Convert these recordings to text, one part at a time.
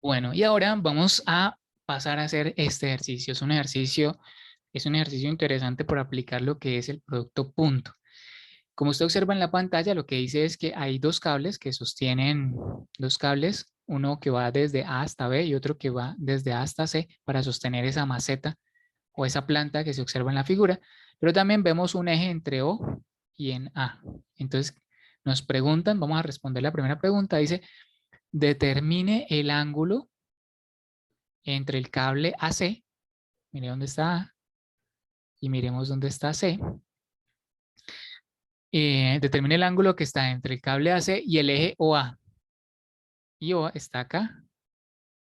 Bueno, y ahora vamos a pasar a hacer este ejercicio. Es un ejercicio interesante por aplicar lo que es el producto punto. Como usted observa en la pantalla, lo que dice es que hay dos cables que sostienen dos cables, uno que va desde A hasta B y otro que va desde A hasta C para sostener esa maceta o esa planta que se observa en la figura, pero también vemos un eje entre O y en A. Entonces, nos preguntan, vamos a responder la primera pregunta, dice, determine el ángulo entre el cable AC, mire dónde está A y miremos dónde está C. Determine el ángulo que está entre el cable AC y el eje OA. Y OA está acá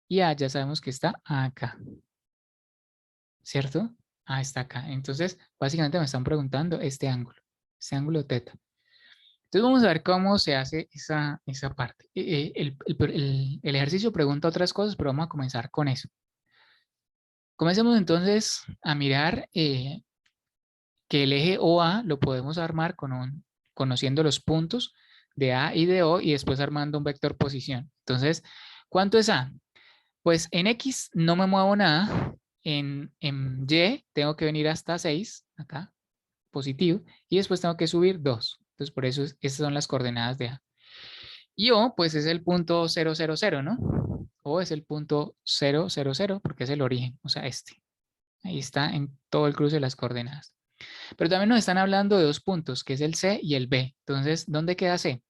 y A ya sabemos que está acá, ¿cierto? A está acá. Entonces, básicamente me están preguntando este ángulo teta. Entonces vamos a ver cómo se hace esa parte. El ejercicio pregunta otras cosas, pero vamos a comenzar con eso. Comencemos entonces a mirar que el eje OA lo podemos armar conociendo los puntos de A y de O y después armando un vector posición. Entonces, ¿cuánto es A? Pues en X no me muevo nada, en Y tengo que venir hasta 6, acá, positivo, y después tengo que subir 2. Entonces, por eso esas son las coordenadas de A. Y O, pues es el punto 000, ¿no? O es el punto 000 porque es el origen, o sea, este. Ahí está en todo el cruce de las coordenadas. Pero también nos están hablando de dos puntos, que es el C y el B. Entonces, ¿dónde queda C?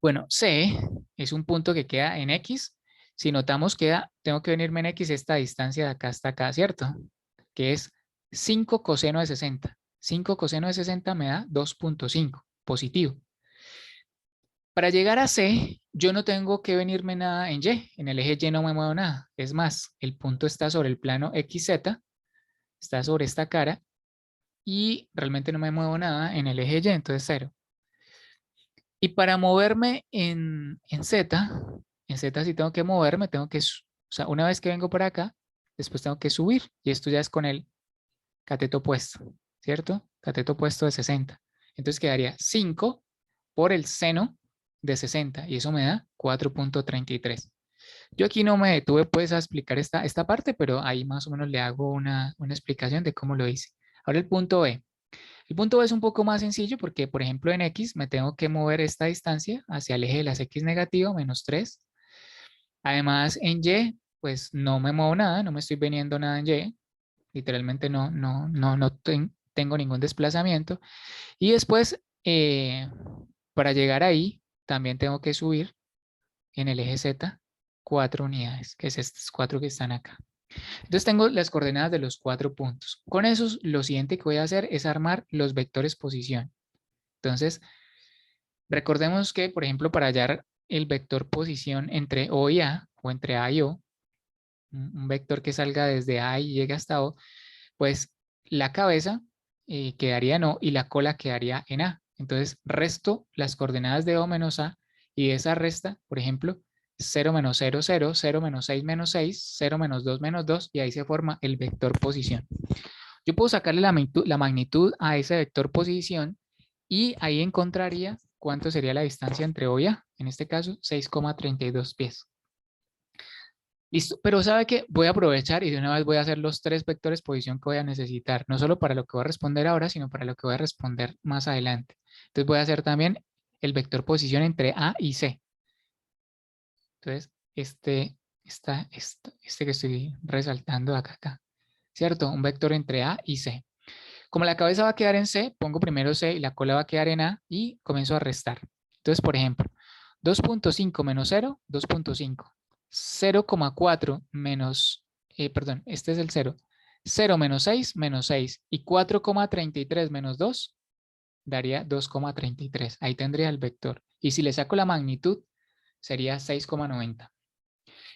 Bueno, C es un punto que queda en X. Si notamos, tengo que venirme en X esta distancia de acá hasta acá, ¿cierto? Que es 5 coseno de 60. 5 coseno de 60 me da 2.5, positivo. Para llegar a C, yo no tengo que venirme nada en Y. En el eje Y no me muevo nada. Es más, el punto está sobre el plano XZ, está sobre esta cara, y realmente no me muevo nada en el eje Y, entonces 0. Y para moverme en Z sí tengo que moverme, o sea, una vez que vengo por acá, después tengo que subir, y esto ya es con el cateto opuesto, ¿cierto? Cateto opuesto de 60. Entonces quedaría 5 por el seno de 60, y eso me da 4.33. Yo aquí no me detuve pues a explicar esta parte, pero ahí más o menos le hago una explicación de cómo lo hice. Ahora el punto B. El punto B es un poco más sencillo porque, por ejemplo, en X me tengo que mover esta distancia hacia el eje de las X negativo, menos 3. Además, en Y, pues no me muevo nada, no me estoy veniendo nada en Y. Literalmente no tengo ningún desplazamiento. Y después, para llegar ahí, también tengo que subir en el eje Z 4 unidades, que es estas 4 que están acá. Entonces tengo las coordenadas de los 4 puntos. Con esos, lo siguiente que voy a hacer es armar los vectores posición. Entonces, recordemos que, por ejemplo, para hallar el vector posición entre O y A, o entre A y O, un vector que salga desde A y llegue hasta O, pues la cabeza quedaría en O y la cola quedaría en A. Entonces, resto las coordenadas de O menos A y de esa resta, por ejemplo, 0 menos 0, 0, 0 menos 6 menos 6, 0 menos 2 y ahí se forma el vector posición. Yo puedo sacarle la magnitud a ese vector posición y ahí encontraría cuánto sería la distancia entre O y A. En este caso, 6,32 pies. Listo, pero ¿sabe qué? Voy a aprovechar y de una vez voy a hacer los 3 vectores posición que voy a necesitar, no solo para lo que voy a responder ahora, sino para lo que voy a responder más adelante. Entonces voy a hacer también el vector posición entre A y C. Entonces, este que estoy resaltando acá, ¿cierto? Un vector entre A y C. Como la cabeza va a quedar en C, pongo primero C y la cola va a quedar en A y comienzo a restar. Entonces, por ejemplo, 2.5 menos 0, 2.5. 0,4 menos, perdón, este es el 0. 0 menos 6 y 4,33 menos 2 daría 2,33. Ahí tendría el vector. Y si le saco la magnitud, sería 6,90.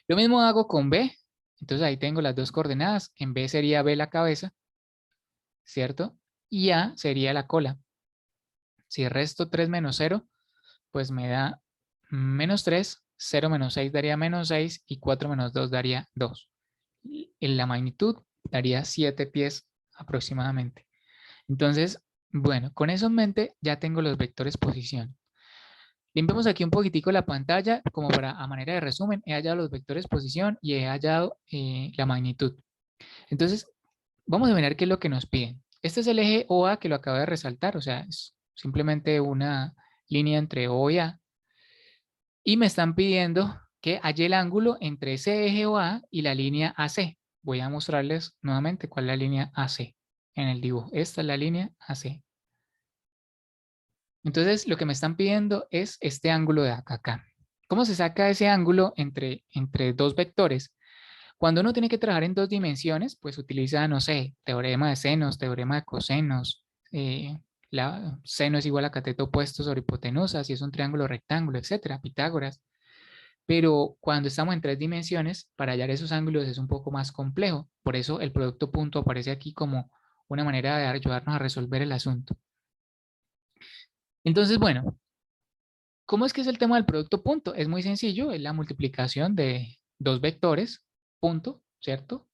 Lo mismo hago con B. Entonces ahí tengo las dos coordenadas. En B sería B la cabeza, ¿cierto? Y A sería la cola. Si resto 3 menos 0, pues me da menos 3, 0 menos 6 daría menos 6 y 4 menos 2 daría 2. En la magnitud daría 7 pies aproximadamente. Entonces, bueno, con eso en mente ya tengo los vectores posición. Limpiemos aquí un poquitico la pantalla, como para a manera de resumen, he hallado los vectores posición y he hallado la magnitud. Entonces, vamos a mirar qué es lo que nos piden. Este es el eje OA que lo acabo de resaltar, o sea, es simplemente una línea entre O y A. Y me están pidiendo que halle el ángulo entre ese eje OA y la línea AC. Voy a mostrarles nuevamente cuál es la línea AC en el dibujo. Esta es la línea AC. Entonces, lo que me están pidiendo es este ángulo de acá. ¿Cómo se saca ese ángulo entre dos vectores? Cuando uno tiene que trabajar en dos dimensiones, pues utiliza, no sé, teorema de senos, teorema de cosenos, seno es igual a cateto opuesto sobre hipotenusa, si es un triángulo rectángulo, etcétera, Pitágoras. Pero cuando estamos en tres dimensiones, para hallar esos ángulos es un poco más complejo. Por eso el producto punto aparece aquí como una manera de ayudarnos a resolver el asunto. Entonces, bueno, ¿cómo es que es el tema del producto punto? Es muy sencillo, es la multiplicación de dos vectores, punto, ¿cierto?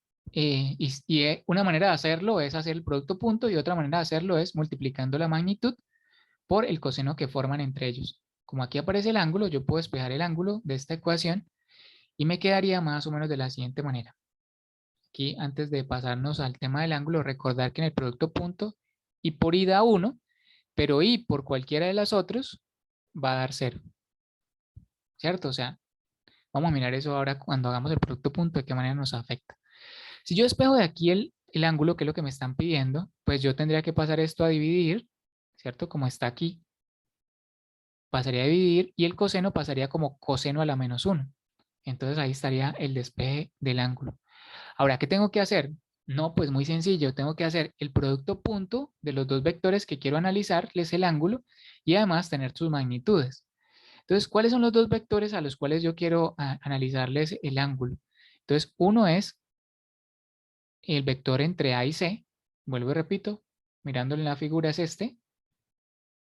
Una manera de hacerlo es hacer el producto punto y otra manera de hacerlo es multiplicando la magnitud por el coseno que forman entre ellos. Como aquí aparece el ángulo, yo puedo despejar el ángulo de esta ecuación y me quedaría más o menos de la siguiente manera. Aquí, antes de pasarnos al tema del ángulo, recordar que en el producto punto y por i da 1, pero i por cualquiera de las otras va a dar 0, ¿cierto? O sea, vamos a mirar eso ahora cuando hagamos el producto punto, de qué manera nos afecta. Si yo despejo de aquí el ángulo, que es lo que me están pidiendo, pues yo tendría que pasar esto a dividir, ¿cierto? Como está aquí, pasaría a dividir y el coseno pasaría como coseno a la menos 1. Entonces ahí estaría el despeje del ángulo. Ahora, ¿qué tengo que hacer? No, pues muy sencillo, tengo que hacer el producto punto de los dos vectores que quiero analizarles el ángulo y además tener sus magnitudes. Entonces, ¿cuáles son los dos vectores a los cuales yo quiero analizarles el ángulo? Entonces, uno es el vector entre A y C, vuelvo y repito, mirándole en la figura es este,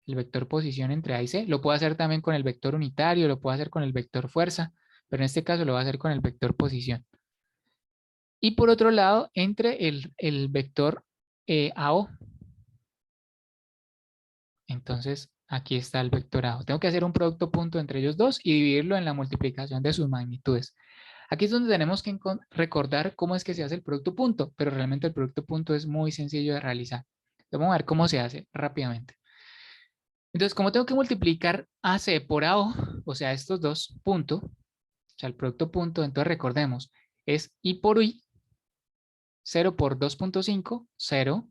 el vector posición entre A y C. Lo puedo hacer también con el vector unitario, lo puedo hacer con el vector fuerza, pero en este caso lo voy a hacer con el vector posición. Y por otro lado, entre el vector AO. Entonces, aquí está el vector AO. Tengo que hacer un producto punto entre ellos dos y dividirlo en la multiplicación de sus magnitudes. Aquí es donde tenemos que recordar cómo es que se hace el producto punto, pero realmente el producto punto es muy sencillo de realizar. Vamos a ver cómo se hace rápidamente. Entonces, como tengo que multiplicar AC por AO, o sea, estos dos puntos, o sea, el producto punto, entonces recordemos, es I por I, 0 por 2.5, 0,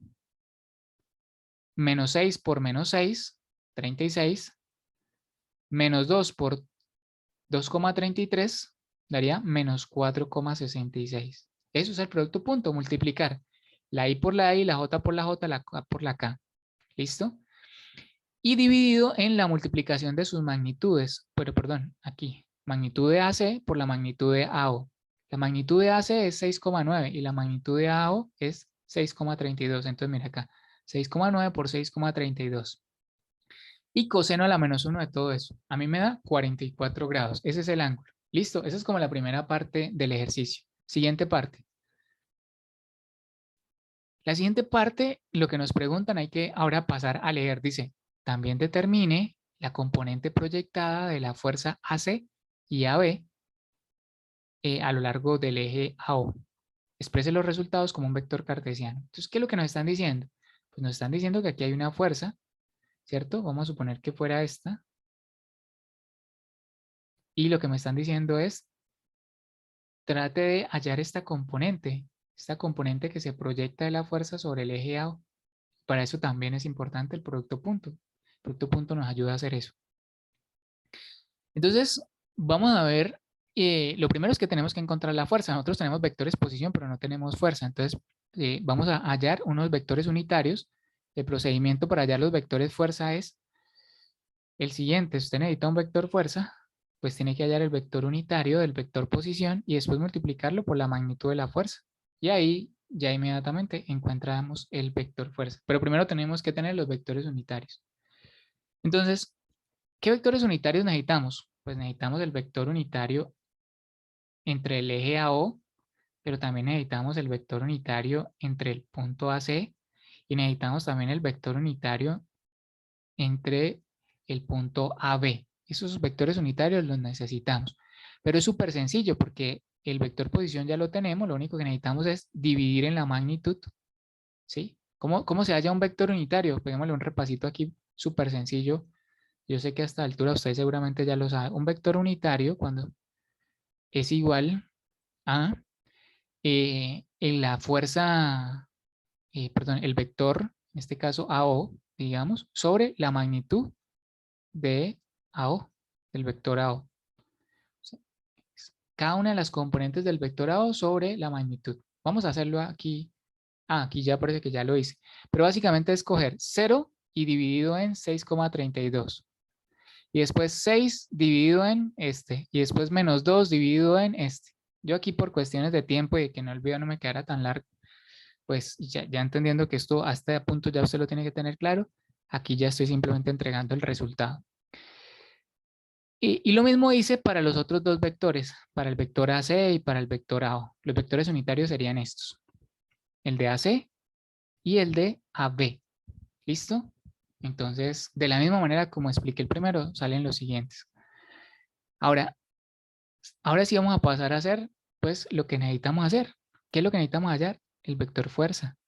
menos 6 por menos 6, 36, menos 2 por 2,33 daría menos 4,66. Eso es el producto punto, multiplicar la I por la I, la J por la J, la K por la K. ¿Listo? Y dividido en la multiplicación de sus magnitudes, pero perdón, aquí, magnitud de AC por la magnitud de AO. La magnitud de AC es 6,9 y la magnitud de AO es 6,32. Entonces, mira acá, 6,9 por 6,32. Y coseno a la menos 1 de todo eso. A mí me da 44 grados. Ese es el ángulo. Listo, esa es como la primera parte del ejercicio. Siguiente parte. La siguiente parte, lo que nos preguntan, hay que ahora pasar a leer. Dice, también determine la componente proyectada de la fuerza AC y AB a lo largo del eje AO. Exprese los resultados como un vector cartesiano. Entonces, ¿qué es lo que nos están diciendo? Pues nos están diciendo que aquí hay una fuerza, ¿cierto? Vamos a suponer que fuera esta. Y lo que me están diciendo es, trate de hallar esta componente que se proyecta de la fuerza sobre el eje AO. Para eso también es importante el producto punto. El producto punto nos ayuda a hacer eso. Entonces, vamos a ver, lo primero es que tenemos que encontrar la fuerza. Nosotros tenemos vectores posición, pero no tenemos fuerza. Entonces, vamos a hallar unos vectores unitarios. El procedimiento para hallar los vectores fuerza es el siguiente. Si usted necesita un vector fuerza, pues tiene que hallar el vector unitario del vector posición y después multiplicarlo por la magnitud de la fuerza. Y ahí ya inmediatamente encontramos el vector fuerza. Pero primero tenemos que tener los vectores unitarios. Entonces, ¿qué vectores unitarios necesitamos? Pues necesitamos el vector unitario entre el eje AO, pero también necesitamos el vector unitario entre el punto AC y necesitamos también el vector unitario entre el punto AB. esos vectores unitarios los necesitamos. Pero es súper sencillo porque el vector posición ya lo tenemos, lo único que necesitamos es dividir en la magnitud, ¿sí? ¿Cómo se halla un vector unitario? Peguémosle un repasito aquí, súper sencillo. Yo sé que a esta altura ustedes seguramente ya lo saben. Un vector unitario cuando es igual a en la fuerza, perdón, el vector, en este caso AO, digamos, sobre la magnitud de AO, del vector AO. O sea, cada una de las componentes del vector AO sobre la magnitud. Vamos a hacerlo aquí. Aquí ya parece que ya lo hice. Pero básicamente es coger 0 y dividido en 6,32. Y después 6 dividido en este. Y después menos 2 dividido en este. Yo aquí por cuestiones de tiempo y de que no el video no me quedara tan largo, pues ya entendiendo que esto hasta este punto ya usted lo tiene que tener claro, aquí ya estoy simplemente entregando el resultado. Y lo mismo hice para los otros dos vectores, para el vector AC y para el vector AO. Los vectores unitarios serían estos, el de AC y el de AB. ¿Listo? Entonces, de la misma manera como expliqué el primero, salen los siguientes. Ahora sí vamos a pasar a hacer, pues, lo que necesitamos hacer. ¿Qué es lo que necesitamos hallar? El vector fuerza.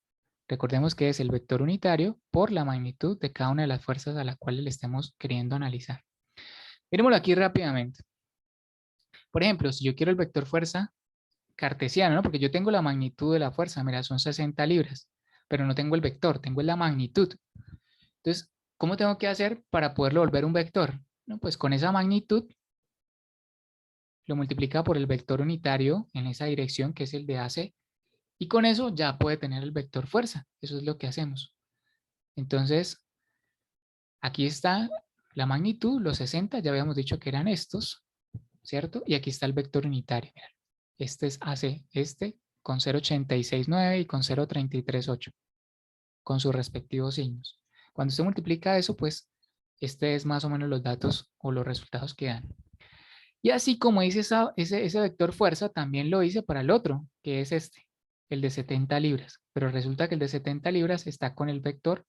Recordemos que es el vector unitario por la magnitud de cada una de las fuerzas a las cuales le estemos queriendo analizar. Miremoslo aquí rápidamente. Por ejemplo, si yo quiero el vector fuerza cartesiano, ¿no? Porque yo tengo la magnitud de la fuerza, mira, son 60 libras, pero no tengo el vector, tengo la magnitud. Entonces, ¿cómo tengo que hacer para poderlo volver un vector? No, pues con esa magnitud lo multiplica por el vector unitario en esa dirección que es el de AC y con eso ya puede tener el vector fuerza. Eso es lo que hacemos. Entonces, aquí está la magnitud, los 60, ya habíamos dicho que eran estos, ¿cierto? Y aquí está el vector unitario. Mirá. Este es AC, este con 0,869 y con 0,338, con sus respectivos signos. Cuando se multiplica eso, pues este es más o menos los datos o los resultados que dan. Y así como hice ese vector fuerza, también lo hice para el otro, que es este, el de 70 libras. Pero resulta que el de 70 libras está con el vector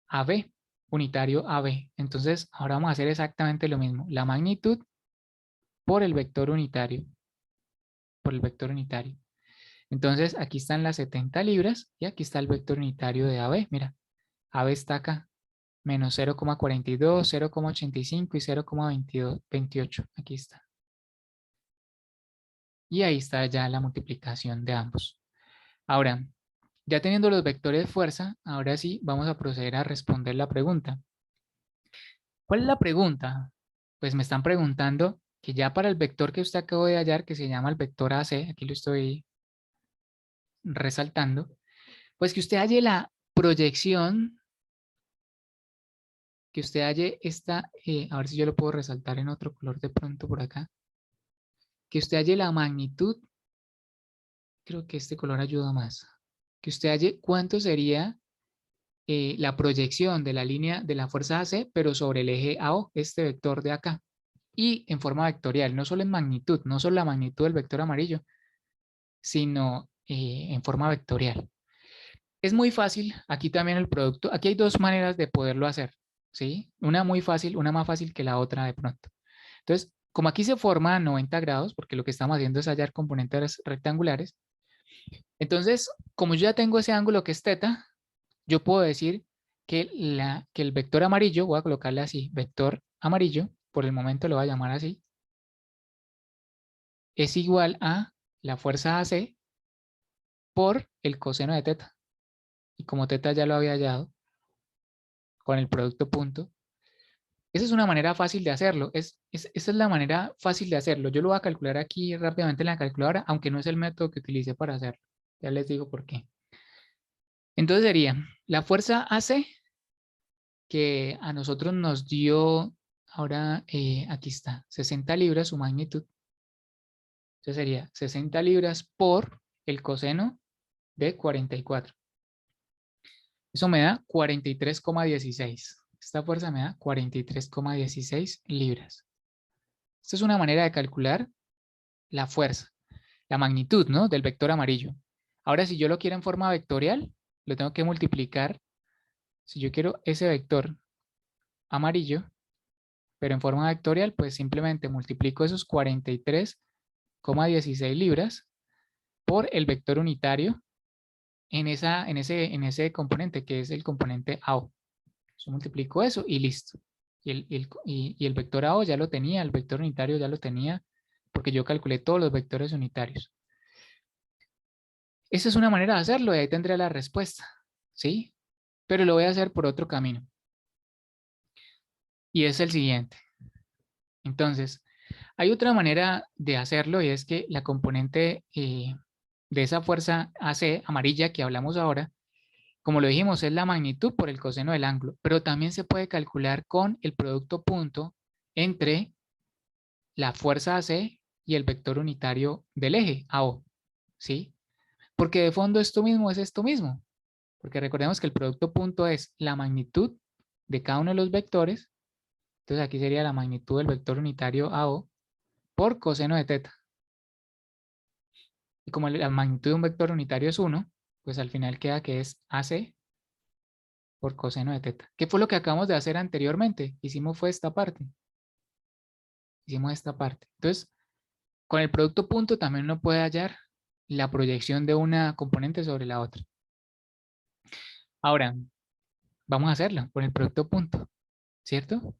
AB, unitario AB. Entonces, ahora vamos a hacer exactamente lo mismo. La magnitud por el vector unitario. Por el vector unitario. Entonces, aquí están las 70 libras y aquí está el vector unitario de AB. Mira, AB está acá. Menos 0,42, 0,85 y 0,28. Aquí está. Y ahí está ya la multiplicación de ambos. Ahora, ya teniendo los vectores de fuerza, ahora sí vamos a proceder a responder la pregunta. ¿Cuál es la pregunta? Pues me están preguntando que ya para el vector que usted acabó de hallar, que se llama el vector AC, aquí lo estoy resaltando, pues que usted halle la proyección, que usted halle esta, a ver si yo lo puedo resaltar en otro color de pronto por acá, que usted halle la magnitud, creo que este color ayuda más, que usted halle cuánto sería la proyección de la línea de la fuerza AC, pero sobre el eje AO, este vector de acá, y en forma vectorial, no solo en magnitud, no solo la magnitud del vector amarillo, sino en forma vectorial. Es muy fácil, aquí también el producto, aquí hay dos maneras de poderlo hacer, ¿sí? Una muy fácil, una más fácil que la otra de pronto. Entonces, como aquí se forma a 90 grados, porque lo que estamos haciendo es hallar componentes rectangulares, entonces, como yo ya tengo ese ángulo que es teta, yo puedo decir que, que el vector amarillo, voy a colocarle así, vector amarillo, por el momento lo voy a llamar así, es igual a la fuerza AC por el coseno de teta. Y como teta ya lo había hallado con el producto punto, esa es una manera fácil de hacerlo. Esa es la manera fácil de hacerlo. Yo lo voy a calcular aquí rápidamente en la calculadora, aunque no es el método que utilicé para hacerlo. Ya les digo por qué. Entonces sería la fuerza AC que a nosotros nos dio, ahora aquí está, 60 libras su magnitud. Entonces sería 60 libras por el coseno de 44. Eso me da 43,16. Esta fuerza me da 43,16 libras. Esta es una manera de calcular la fuerza, la magnitud, ¿no? Del vector amarillo. Ahora, si yo lo quiero en forma vectorial, lo tengo que multiplicar. Si yo quiero ese vector amarillo, pero en forma vectorial, pues simplemente multiplico esos 43,16 libras por el vector unitario en ese componente, que es el componente AO. Yo multiplico eso y listo. Y el vector AO ya lo tenía, el vector unitario ya lo tenía, porque yo calculé todos los vectores unitarios. Esa es una manera de hacerlo y ahí tendré la respuesta, ¿sí? Pero lo voy a hacer por otro camino. Y es el siguiente. Entonces, hay otra manera de hacerlo y es que la componente de esa fuerza AC amarilla que hablamos ahora, como lo dijimos, es la magnitud por el coseno del ángulo, pero también se puede calcular con el producto punto entre la fuerza AC y el vector unitario del eje AO, ¿sí? Porque de fondo esto mismo es esto mismo, porque recordemos que el producto punto es la magnitud de cada uno de los vectores, entonces aquí sería la magnitud del vector unitario AO por coseno de teta. Y como la magnitud de un vector unitario es 1, pues al final queda que es AC por coseno de teta. ¿Qué fue lo que acabamos de hacer anteriormente? Hicimos fue esta parte. Hicimos esta parte. Entonces, con el producto punto también uno puede hallar la proyección de una componente sobre la otra. Ahora, vamos a hacerla con el producto punto, ¿cierto?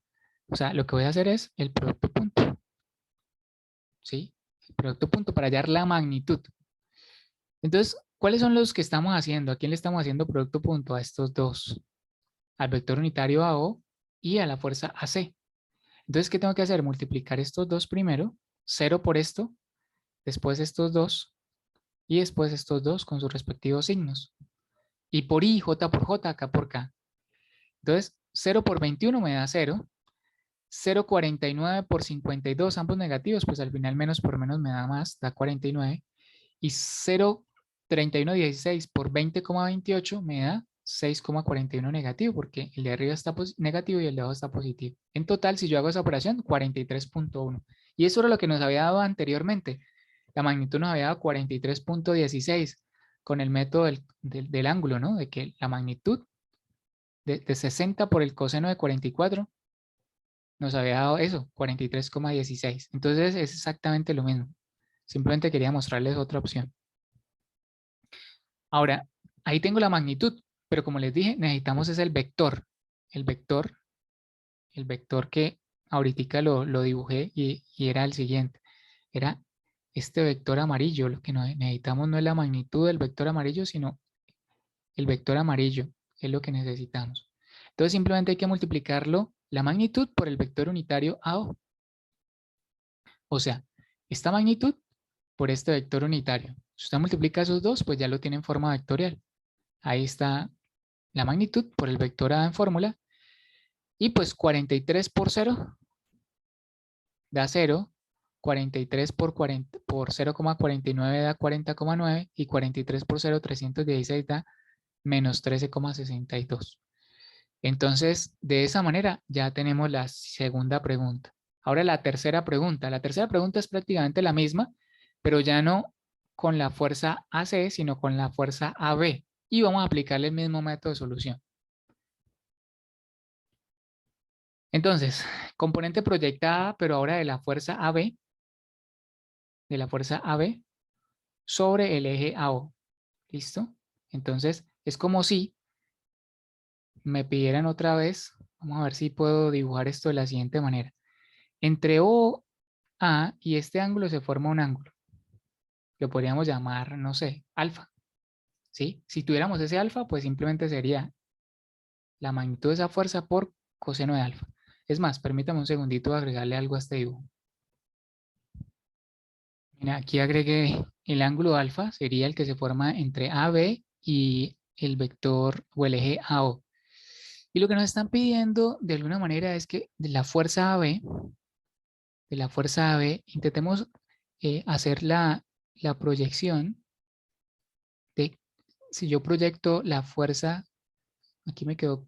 O sea, lo que voy a hacer es el producto punto, ¿sí? El producto punto para hallar la magnitud. Entonces, ¿cuáles son los que estamos haciendo? ¿A quién le estamos haciendo producto punto? A estos dos, al vector unitario AO y a la fuerza AC. Entonces, ¿qué tengo que hacer? Multiplicar estos dos primero, 0 por esto, después estos dos y después estos dos con sus respectivos signos. Y por I, J por J, K por K. Entonces, 0 por 21 me da 0. 0,49 por 52, ambos negativos, pues al final menos por menos me da más, da 49. Y 0,3116 por 20,28 me da 6,41 negativo, porque el de arriba está negativo y el de abajo está positivo. En total, si yo hago esa operación, 43,1. Y eso era lo que nos había dado anteriormente. La magnitud nos había dado 43,16 con el método del ángulo, ¿no? De que la magnitud de 60 por el coseno de 44 nos había dado eso, 43,16. Entonces es exactamente lo mismo. Simplemente quería mostrarles otra opción. Ahora, ahí tengo la magnitud, pero como les dije, necesitamos es el vector. El vector, el vector que ahorita lo dibujé y era el siguiente. Era este vector amarillo. Lo que necesitamos no es la magnitud del vector amarillo, sino el vector amarillo. Es lo que necesitamos. Entonces simplemente hay que multiplicarlo, la magnitud, por el vector unitario AO. O sea, esta magnitud por este vector unitario. Si usted multiplica esos dos, pues ya lo tiene en forma vectorial. Ahí está la magnitud por el vector A en fórmula. Y pues 43 por 0 da 0. 43 por 0,49 da 40,9. Y 43 por 0, 316 da menos 13,62. Entonces, de esa manera ya tenemos la segunda pregunta. Ahora la tercera pregunta. La tercera pregunta es prácticamente la misma, pero ya no con la fuerza AC, sino con la fuerza AB. Y vamos a aplicarle el mismo método de solución. Entonces, componente proyectada, pero ahora de la fuerza AB, sobre el eje AO. ¿Listo? Entonces, es como si me pidieran otra vez, vamos a ver si puedo dibujar esto de la siguiente manera. Entre OA y este ángulo se forma un ángulo. Lo podríamos llamar, no sé, alfa. ¿Sí? Si tuviéramos ese alfa, pues simplemente sería la magnitud de esa fuerza por coseno de alfa. Es más, permítame un segundito agregarle algo a este dibujo. Mira, aquí agregué el ángulo alfa, sería el que se forma entre AB y el vector o el eje AO. Y lo que nos están pidiendo de alguna manera es que de la fuerza AB, intentemos hacer la proyección de, si yo proyecto la fuerza, aquí me quedó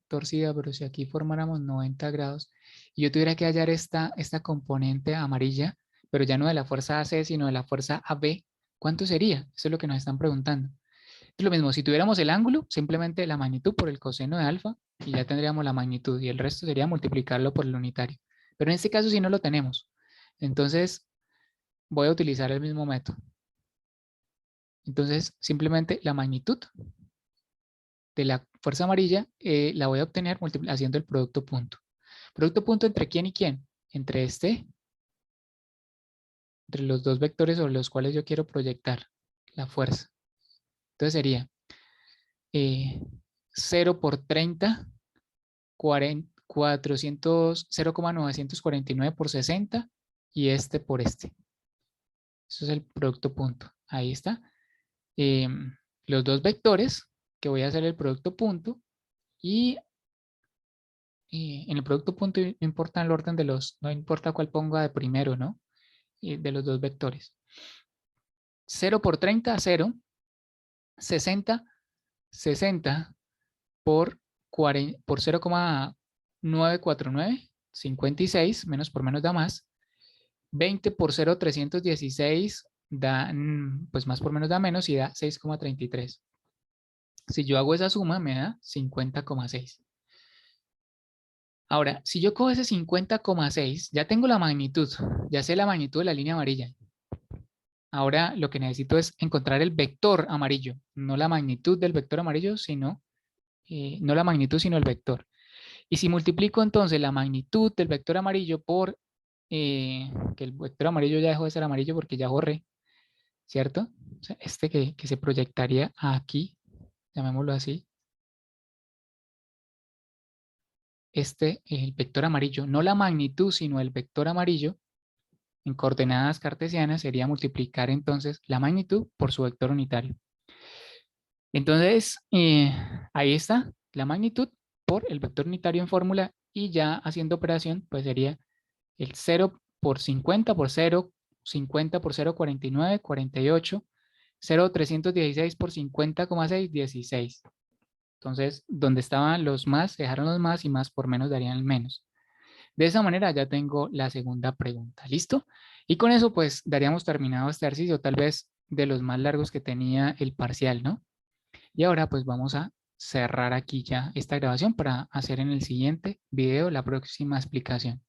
torcida, pero si aquí formáramos 90 grados y yo tuviera que hallar esta componente amarilla, pero ya no de la fuerza AC, sino de la fuerza AB, ¿cuánto sería? Eso es lo que nos están preguntando. Es lo mismo, si tuviéramos el ángulo, simplemente la magnitud por el coseno de alfa y ya tendríamos la magnitud y el resto sería multiplicarlo por el unitario. Pero en este caso sí no lo tenemos. Entonces voy a utilizar el mismo método. Entonces simplemente la magnitud de la fuerza amarilla la voy a obtener haciendo el producto punto. ¿Producto punto entre quién y quién? Entre entre los dos vectores sobre los cuales yo quiero proyectar la fuerza. Entonces sería 0 por 30, 0,949 por 60 y este por este. Eso es el producto punto. Ahí está. Los dos vectores que voy a hacer el producto punto y en el producto punto no importa el orden de no importa cuál ponga de primero, ¿no? De los dos vectores. 0 por 30, 0. 60, 60 por 0,949, 56, menos por menos da más. 20 por 0,316 da, pues más por menos da menos y da 6,33. Si yo hago esa suma me da 50,6. Ahora, si yo cojo ese 50,6, ya tengo la magnitud, ya sé la magnitud de la línea amarilla. Ahora lo que necesito es encontrar el vector amarillo, no la magnitud del vector amarillo, sino, no la magnitud, sino el vector. Y si multiplico entonces la magnitud del vector amarillo por, que el vector amarillo ya dejó de ser amarillo porque ya borré, ¿cierto? O sea, este que se proyectaría aquí, llamémoslo así. El vector amarillo, no la magnitud, sino el vector amarillo, en coordenadas cartesianas sería multiplicar entonces la magnitud por su vector unitario. Entonces, ahí está la magnitud por el vector unitario en fórmula y ya haciendo operación, pues sería el 0 por 50 por 0, 50 por 0, 49, 48, 0,316 por 50,6, 16. Entonces, donde estaban los más, se dejaron los más y más por menos darían el menos. De esa manera ya tengo la segunda pregunta. ¿Listo? Y con eso pues daríamos terminado este ejercicio, tal vez de los más largos que tenía el parcial, ¿no? Y ahora pues vamos a cerrar aquí ya esta grabación para hacer en el siguiente video la próxima explicación.